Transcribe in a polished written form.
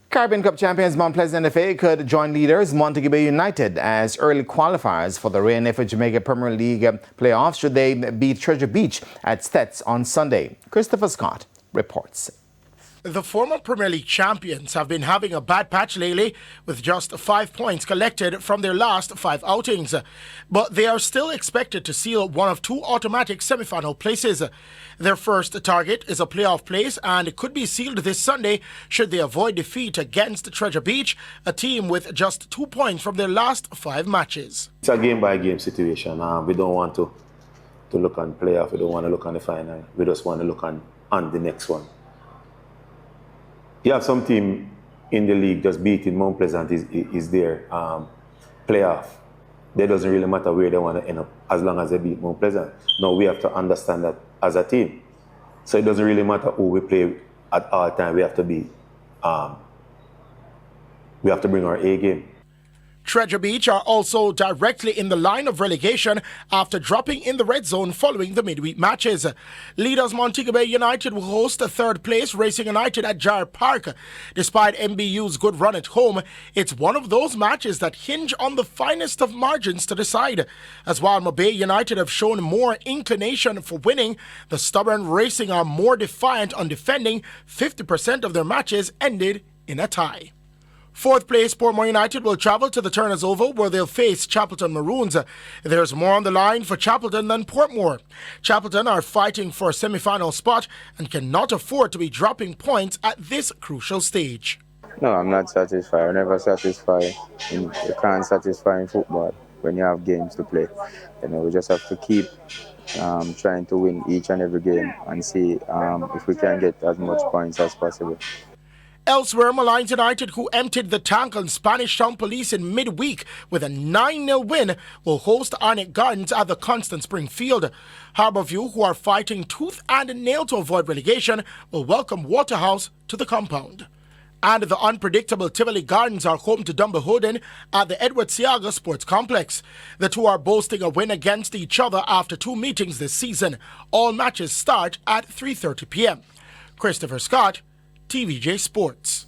Caribbean Cup champions Mount Pleasant FA could join leaders Montego Bay United as early qualifiers for the Rain FA Jamaica Premier League playoffs should they beat Treasure Beach at Stets on Sunday. Christopher Scott reports. The former Premier League champions have been having a bad patch lately with just 5 points collected from their last 5 outings. But they are still expected to seal one of 2 automatic semi-final places. Their first target is a playoff place and could be sealed this Sunday should they avoid defeat against Treasure Beach, a team with just 2 points from their last 5 matches. It's a game-by-game situation. We don't want to look on playoff. We don't want to look on the final. We just want to look on the next one. You have some team in the league just beating Mount Pleasant is their playoff. It doesn't really matter where they want to end up as long as they beat Mount Pleasant. No, we have to understand that as a team. So it doesn't really matter who we play at all time. We have to bring our A game. Treasure Beach are also directly in the line of relegation after dropping in the red zone following the midweek matches. Leaders Montego Bay United will host a third place Racing United at Jar Park. Despite MBU's good run at home, it's one of those matches that hinge on the finest of margins to decide. As while Mobay United have shown more inclination for winning, the stubborn Racing are more defiant on defending. 50% of their matches ended in a tie. Fourth place Portmore United will travel to the Turners Oval where they'll face Chapelton Maroons. There's more on the line for Chapelton than Portmore. Chapelton are fighting for a semi-final spot and cannot afford to be dropping points at this crucial stage. No, I'm not satisfied. I'm never satisfied. You can't satisfy in football when you have games to play. We just have to keep trying to win each and every game and see if we can get as much points as possible. Elsewhere, Malines United, who emptied the tank on Spanish Town Police in midweek with a 9-0 win, will host Arnett Gardens at the Constant Spring Field. Harbourview, who are fighting tooth and nail to avoid relegation, will welcome Waterhouse to the compound. And the unpredictable Tivoli Gardens are home to Dumbarhoden at the Edward Seaga Sports Complex. The two are boasting a win against each other after 2 meetings this season. All matches start at 3:30 p.m. Christopher Scott, TVJ Sports.